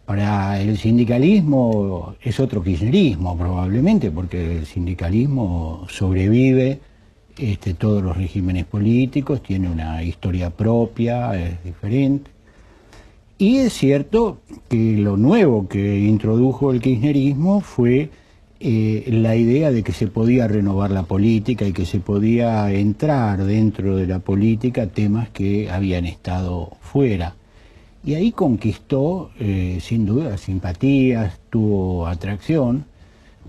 Para el sindicalismo es otro kirchnerismo probablemente, porque el sindicalismo sobrevive todos los regímenes políticos, tiene una historia propia, es diferente. Y es cierto que lo nuevo que introdujo el kirchnerismo fue la idea de que se podía renovar la política y que se podía entrar dentro de la política temas que habían estado fuera. Y ahí conquistó, sin duda, simpatías, tuvo atracción.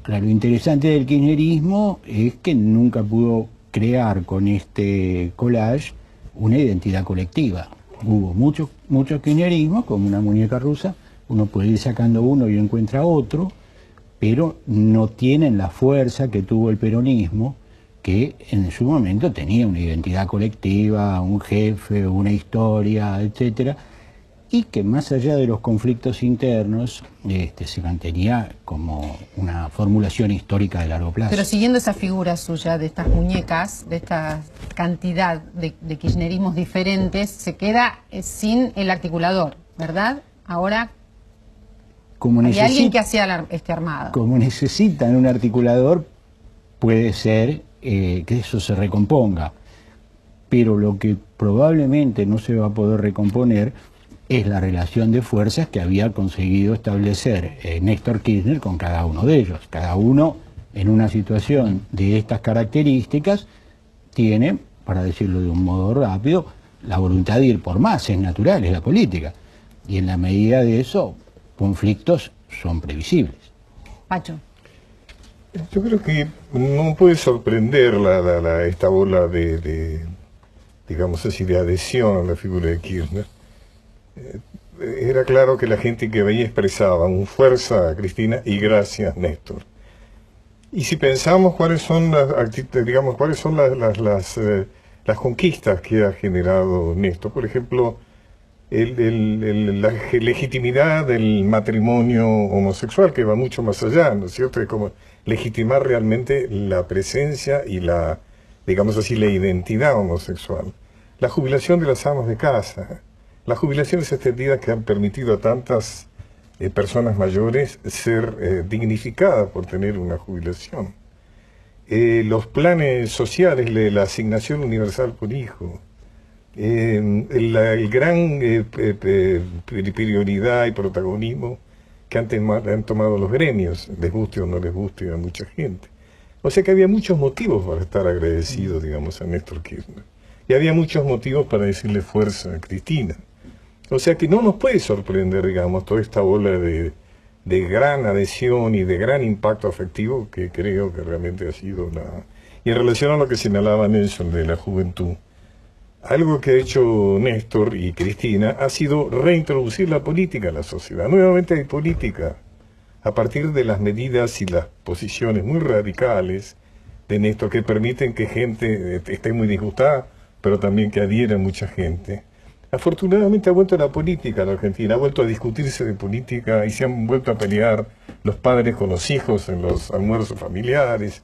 Claro, lo interesante del kirchnerismo es que nunca pudo crear con este collage una identidad colectiva. Hubo muchos kirchnerismos, como una muñeca rusa, uno puede ir sacando uno y encuentra otro, pero no tienen la fuerza que tuvo el peronismo, que en su momento tenía una identidad colectiva, un jefe, una historia, etcétera, y que más allá de los conflictos internos se mantenía como una formulación histórica de largo plazo. Pero siguiendo esa figura suya de estas muñecas, de esta cantidad de kirchnerismos diferentes, se queda sin el articulador, ¿verdad? Ahora hay alguien que hacía este armado. Como necesitan un articulador, puede ser que eso se recomponga, pero lo que probablemente no se va a poder recomponer es la relación de fuerzas que había conseguido establecer Néstor Kirchner con cada uno de ellos. Cada uno, en una situación de estas características, tiene, para decirlo de un modo rápido, la voluntad de ir por más, es natural, es la política. Y en la medida de eso, conflictos son previsibles. Pacho. Yo creo que no puede sorprender esta ola digamos así, de adhesión a la figura de Kirchner. Era claro que la gente que veía expresaba un fuerza a Cristina y gracias Néstor. Y si pensamos cuáles son las conquistas que ha generado Néstor, por ejemplo, la legitimidad del matrimonio homosexual, que va mucho más allá, ¿no es cierto? Es como legitimar realmente la presencia y digamos así, la identidad homosexual. La jubilación de las amas de casa, las jubilaciones extendidas que han permitido a tantas personas mayores ser dignificadas por tener una jubilación. Los planes sociales de la asignación universal por hijo, el gran prioridad y protagonismo que han tomado los gremios, les guste o no les guste a mucha gente. O sea que había muchos motivos para estar agradecido, digamos, a Néstor Kirchner. Y había muchos motivos para decirle fuerza a Cristina. O sea que no nos puede sorprender, digamos, toda esta ola de gran adhesión y de gran impacto afectivo que creo que realmente ha sido Y en relación a lo que señalaba Nelson de la juventud, algo que ha hecho Néstor y Cristina ha sido reintroducir la política a la sociedad. Nuevamente hay política, a partir de las medidas y las posiciones muy radicales de Néstor que permiten que gente esté muy disgustada, pero también que adhiera mucha gente. Afortunadamente ha vuelto la política a la Argentina, ha vuelto a discutirse de política y se han vuelto a pelear los padres con los hijos en los almuerzos familiares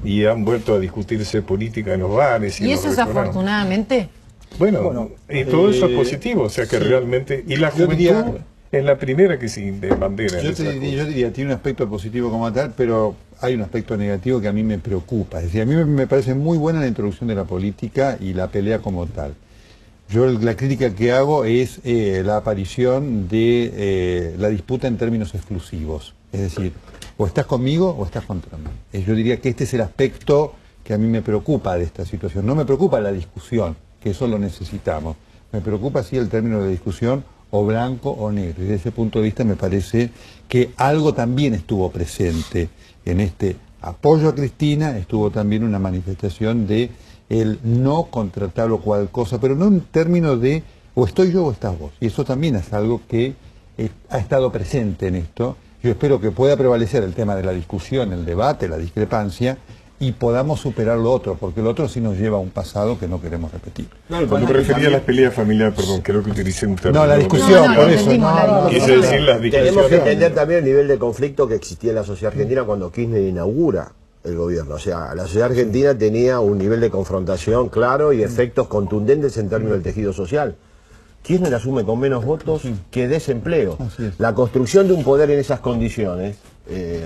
y han vuelto a discutirse política en los bares. ¿Y eso es afortunadamente? Bueno, y todo eso es positivo, o sea que realmente... Y la juventud es la primera que se bandera. Yo diría, tiene un aspecto positivo como tal, pero hay un aspecto negativo que a mí me preocupa. Es decir, a mí me parece muy buena la introducción de la política y la pelea como tal. Yo la crítica que hago es la aparición de la disputa en términos exclusivos. Es decir, o estás conmigo o estás contra mí. Yo diría que este es el aspecto que a mí me preocupa de esta situación. No me preocupa la discusión, que eso lo necesitamos. Me preocupa sí el término de discusión o blanco o negro. Y desde ese punto de vista me parece que algo también estuvo presente en este apoyo a Cristina, estuvo también una manifestación de el no contra tal o cual cosa, pero no en términos de o estoy yo o estás vos. Y eso también es algo que ha estado presente en esto. Yo espero que pueda prevalecer el tema de la discusión, el debate, la discrepancia, y podamos superar lo otro, porque lo otro sí nos lleva a un pasado que no queremos repetir. Claro, cuando me refería a las peleas familiares, perdón, creo que utilicé un término. No, la discusión, por eso. Quise decir las discusiones. Tenemos que entender también el nivel de conflicto que existía en la sociedad argentina cuando Kirchner inaugura el gobierno. O sea, la sociedad argentina tenía un nivel de confrontación claro y efectos contundentes en términos del tejido social. Kirchner asume con menos votos que desempleo. La construcción de un poder en esas condiciones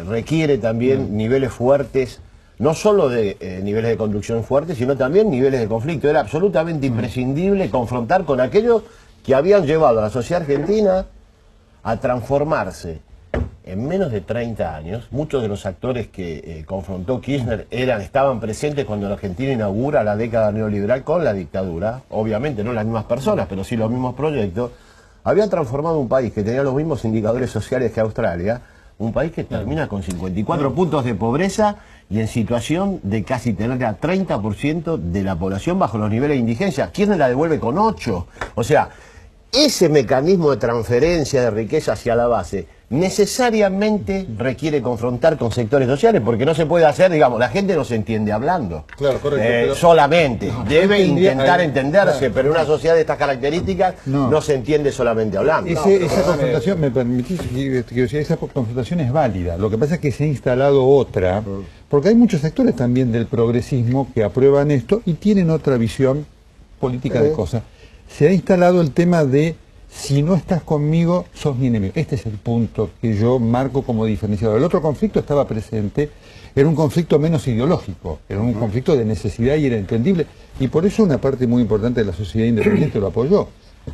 requiere también niveles fuertes, no solo de niveles de conducción fuertes, sino también niveles de conflicto. Era absolutamente imprescindible confrontar con aquellos que habían llevado a la sociedad argentina a transformarse en menos de 30 años. Muchos de los actores que confrontó Kirchner estaban presentes cuando la Argentina inaugura la década neoliberal con la dictadura. Obviamente no las mismas personas, pero sí los mismos proyectos. Había transformado un país que tenía los mismos indicadores sociales que Australia, un país que termina con 54 puntos de pobreza y en situación de casi tener a 30% de la población bajo los niveles de indigencia. Kirchner la devuelve con 8. O sea, ese mecanismo de transferencia de riqueza hacia la base necesariamente requiere confrontar con sectores sociales, porque no se puede hacer, digamos, la gente no se entiende hablando. Claro, correcto. Solamente. Debe intentar entenderse, pero en una sociedad de estas características no se entiende solamente hablando. Esa confrontación, me permitís, quiero decir, esa confrontación es válida. Lo que pasa es que se ha instalado otra, porque hay muchos sectores también del progresismo que aprueban esto y tienen otra visión política de cosas. Se ha instalado el tema de: si no estás conmigo, sos mi enemigo. Este es el punto que yo marco como diferenciador. El otro conflicto estaba presente, era un conflicto menos ideológico, era un conflicto de necesidad y era entendible. Y por eso una parte muy importante de la sociedad independiente lo apoyó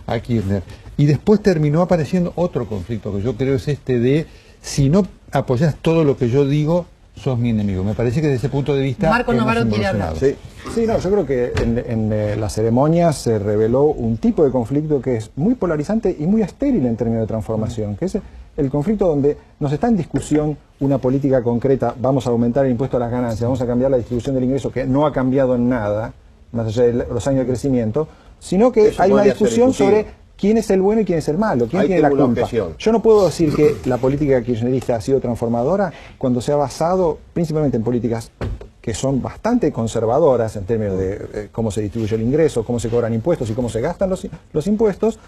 a Kirchner. Y después terminó apareciendo otro conflicto que yo creo es este de: si no apoyás todo lo que yo digo, sos mi enemigo. Me parece que desde ese punto de vista Marco Novaro quiere hablar. Sí, no, yo creo que en la ceremonia se reveló un tipo de conflicto que es muy polarizante y muy estéril en términos de transformación, que es el conflicto donde no se está en discusión una política concreta: vamos a aumentar el impuesto a las ganancias, vamos a cambiar la distribución del ingreso, que no ha cambiado en nada, más allá de los años de crecimiento, sino que hay una discusión sobre quién es el bueno y quién es el malo, quién tiene la culpa. Yo no puedo decir que la política kirchnerista ha sido transformadora cuando se ha basado principalmente en políticas que son bastante conservadoras en términos de cómo se distribuye el ingreso, cómo se cobran impuestos y cómo se gastan los impuestos,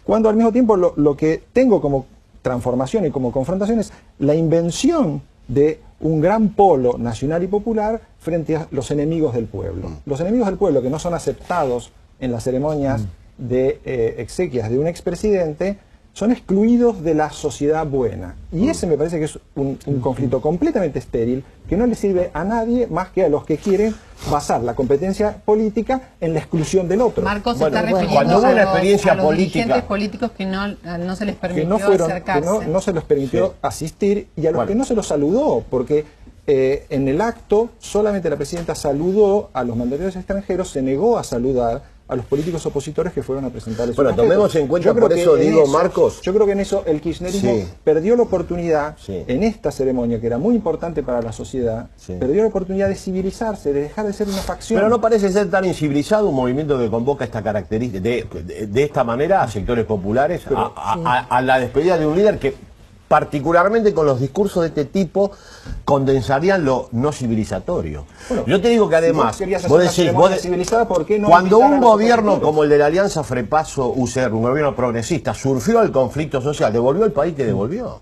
cuando al mismo tiempo lo que tengo como transformación y como confrontación es la invención de un gran polo nacional y popular frente a los enemigos del pueblo. Los enemigos del pueblo que no son aceptados en las ceremonias de exequias de un expresidente son excluidos de la sociedad buena. Y ese me parece que es un conflicto completamente estéril, que no le sirve a nadie más que a los que quieren basar la competencia política en la exclusión del otro. Marcos se está refiriendo cuando hubo una experiencia a los política, dirigentes políticos que no se les permitió acercarse. Que no se les permitió asistir, y a los que no se los saludó, porque en el acto solamente la presidenta saludó a los mandatarios extranjeros, se negó a saludar a los políticos opositores que fueron a presentar el tomemos en cuenta, por eso digo, Marcos. Yo creo que en eso el kirchnerismo perdió la oportunidad, en esta ceremonia, que era muy importante para la sociedad, perdió la oportunidad de civilizarse, de dejar de ser una facción. Pero no parece ser tan incivilizado un movimiento que convoca esta característica, de esta manera, a sectores populares, a la despedida de un líder que, particularmente con los discursos de este tipo, condensarían lo no civilizatorio. Bueno, yo te digo que además, cuando un gobierno como el de la Alianza Frepaso-UCR, un gobierno progresista, surgió al conflicto social, devolvió el país que devolvió.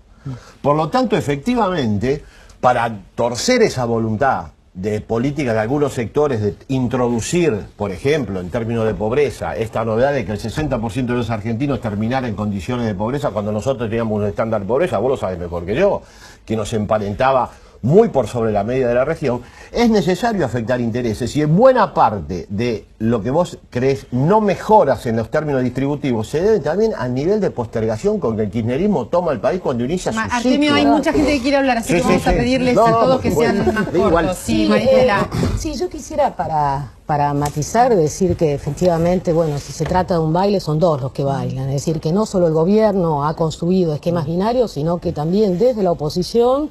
Por lo tanto, efectivamente, para torcer esa voluntad de políticas de algunos sectores de introducir, por ejemplo, en términos de pobreza, esta novedad de que el 60% de los argentinos terminaran en condiciones de pobreza cuando nosotros teníamos un estándar de pobreza, vos lo sabés mejor que yo, que nos emparentaba muy por sobre la media de la región, es necesario afectar intereses, y en buena parte de lo que vos crees no mejoras en los términos distributivos se debe también al nivel de postergación con que el kirchnerismo toma el país cuando inicia su ciclo. Artemio, hay mucha gente que quiere hablar, así que vamos a pedirles a todos que sean más cortos. Sí, yo quisiera para matizar, decir que efectivamente, bueno, si se trata de un baile, son dos los que bailan. Es decir, que no solo el gobierno ha construido esquemas binarios, sino que también desde la oposición,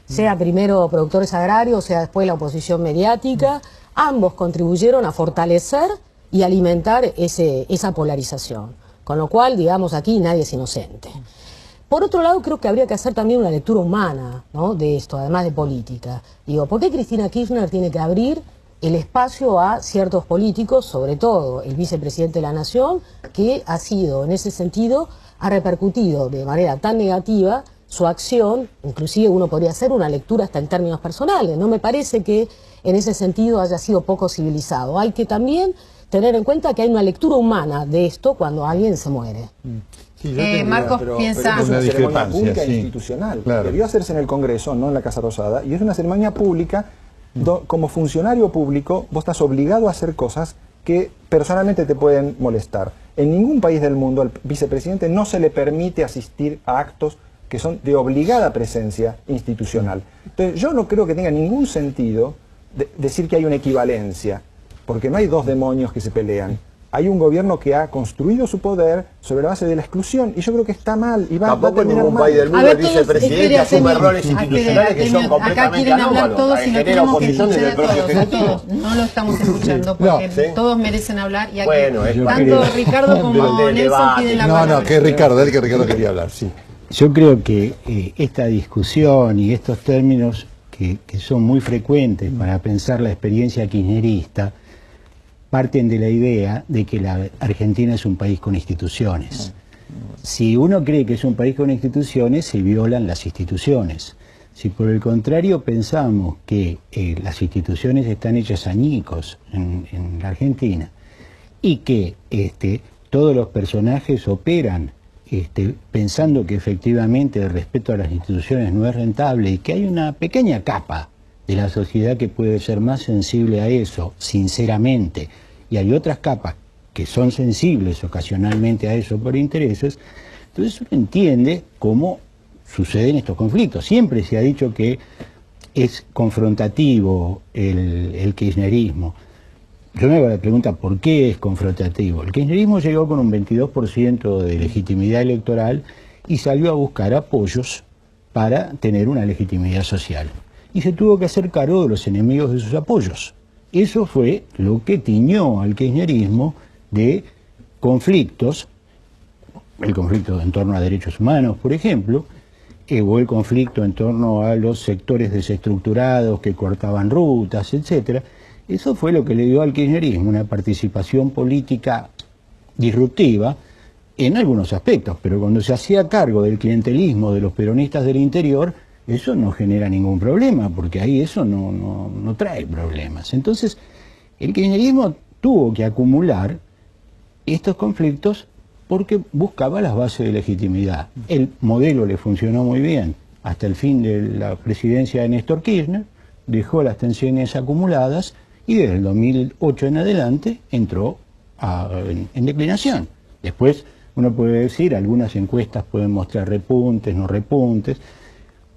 sea primero productores agrarios, sea después la oposición mediática, ambos contribuyeron a fortalecer y alimentar esa polarización. Con lo cual, digamos, aquí nadie es inocente. Por otro lado, creo que habría que hacer también una lectura humana, ¿no?, de esto, además de política. Digo, ¿por qué Cristina Kirchner tiene que abrir el espacio a ciertos políticos, sobre todo el vicepresidente de la Nación, que ha sido, en ese sentido, ha repercutido de manera tan negativa su acción? Inclusive uno podría hacer una lectura hasta en términos personales. No me parece que en ese sentido haya sido poco civilizado. Hay que también tener en cuenta que hay una lectura humana de esto cuando alguien se muere. Sí, Marcos piensa... es una ceremonia pública sí, institucional. claro. Debió hacerse en el Congreso, no en la Casa Rosada, y es una ceremonia pública. Como funcionario público, vos estás obligado a hacer cosas que personalmente te pueden molestar. En ningún país del mundo al vicepresidente no se le permite asistir a actos que son de obligada presencia institucional. Entonces, yo no creo que tenga ningún sentido decir que hay una equivalencia, porque no hay dos demonios que se pelean. Hay un gobierno que ha construido su poder sobre la base de la exclusión, y yo creo que está mal, y va a terminar en ningún mal. país del mundo el vicepresidente asume roles institucionales que son completamente acá quieren hablar todos y no genera tenemos que oposición escuchar desde el propio a Ejecutivo. todos. No lo estamos escuchando porque todos merecen hablar y aquí Bueno, tanto Ricardo como Nelson piden la palabra. No, que Ricardo quería hablar, sí. Yo creo que esta discusión y estos términos que son muy frecuentes para pensar la experiencia kirchnerista parten de la idea de que la Argentina es un país con instituciones. Si uno cree que es un país con instituciones, se violan las instituciones. Si por el contrario pensamos que las instituciones están hechas añicos en la Argentina y que todos los personajes operan pensando que efectivamente el respeto a las instituciones no es rentable y que hay una pequeña capa de la sociedad que puede ser más sensible a eso, sinceramente, y hay otras capas que son sensibles ocasionalmente a eso por intereses, entonces uno entiende cómo suceden estos conflictos. Siempre se ha dicho que es confrontativo el kirchnerismo. Yo me hago la pregunta, ¿por qué es confrontativo? El kirchnerismo llegó con un 22% de legitimidad electoral y salió a buscar apoyos para tener una legitimidad social. Y se tuvo que hacer cargo de los enemigos de sus apoyos. Eso fue lo que tiñó al kirchnerismo de conflictos, el conflicto en torno a derechos humanos, por ejemplo, o el conflicto en torno a los sectores desestructurados que cortaban rutas, etcétera. Eso fue lo que le dio al kirchnerismo una participación política disruptiva en algunos aspectos, pero cuando se hacía cargo del clientelismo de los peronistas del interior, eso no genera ningún problema, porque ahí eso no trae problemas. Entonces, el kirchnerismo tuvo que acumular estos conflictos porque buscaba las bases de legitimidad. El modelo le funcionó muy bien hasta el fin de la presidencia de Néstor Kirchner, dejó las tensiones acumuladas y desde el 2008 en adelante entró en declinación. Después uno puede decir, algunas encuestas pueden mostrar repuntes, no repuntes,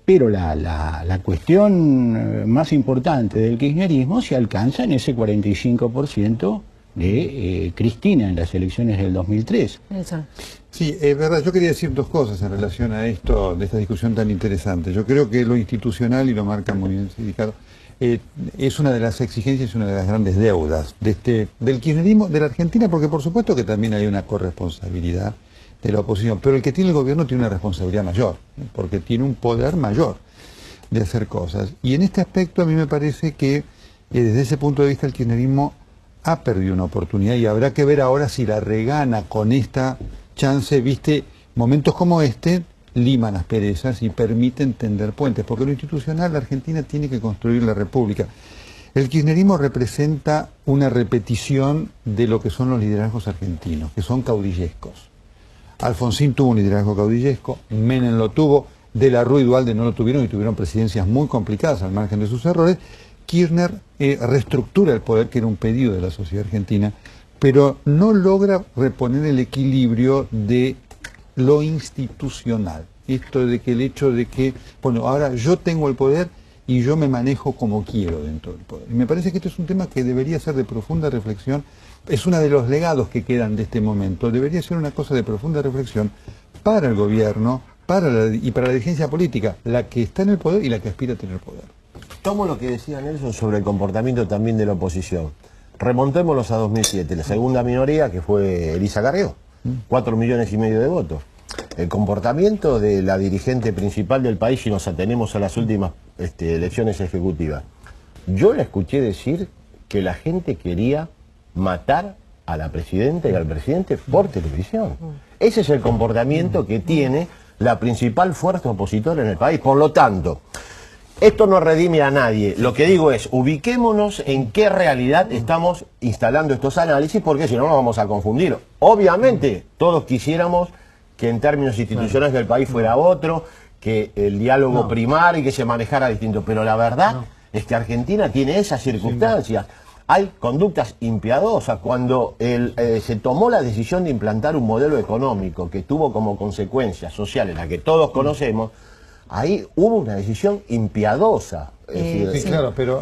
pero la cuestión más importante del kirchnerismo se alcanza en ese 45% de Cristina en las elecciones del 2003. Sí, es verdad. Yo quería decir dos cosas en relación a esto, de esta discusión tan interesante. Yo creo que lo institucional, y lo marca muy bien Ricardo, es una de las exigencias y una de las grandes deudas del kirchnerismo, de la Argentina, porque por supuesto que también hay una corresponsabilidad de la oposición, pero el que tiene el gobierno tiene una responsabilidad mayor, porque tiene un poder mayor de hacer cosas. Y en este aspecto a mí me parece que desde ese punto de vista el kirchnerismo ha perdido una oportunidad y habrá que ver ahora si la regana con esta chance, viste, momentos como este liman asperezas y permiten tender puentes, porque lo institucional, la Argentina tiene que construir la república. El kirchnerismo representa una repetición de lo que son los liderazgos argentinos, que son caudillescos. Alfonsín tuvo un liderazgo caudillesco, Menem lo tuvo, De la Rúa y Duhalde no lo tuvieron y tuvieron presidencias muy complicadas al margen de sus errores. Kirchner reestructura el poder, que era un pedido de la sociedad argentina, pero no logra reponer el equilibrio de lo institucional. Esto de que el hecho de que, bueno, ahora yo tengo el poder y yo me manejo como quiero dentro del poder. Y me parece que este es un tema que debería ser de profunda reflexión. Es uno de los legados que quedan de este momento. Debería ser una cosa de profunda reflexión para el gobierno y para la dirigencia política, la que está en el poder y la que aspira a tener poder. Tomo lo que decía Nelson sobre el comportamiento también de la oposición. Remontémonos a 2007, la segunda minoría, que fue Elisa Carrió, 4,5 millones de votos. El comportamiento de la dirigente principal del país, si nos atenemos a las últimas elecciones ejecutivas, yo la escuché decir que la gente quería matar a la presidenta y al presidente por televisión. Ese es el comportamiento que tiene la principal fuerza opositora en el país. Por lo tanto, Esto no redime a nadie. Lo que digo es, ubiquémonos en qué realidad estamos instalando estos análisis, porque si no nos vamos a confundir. Obviamente, todos quisiéramos que en términos institucionales del país fuera otro, que el diálogo primara y que se manejara distinto. Pero la verdad es que Argentina tiene esas circunstancias. Hay conductas impiadosas. Cuando se tomó la decisión de implantar un modelo económico que tuvo como consecuencias sociales, la que todos conocemos, ahí hubo una decisión impiadosa. Es decir, sí, claro, pero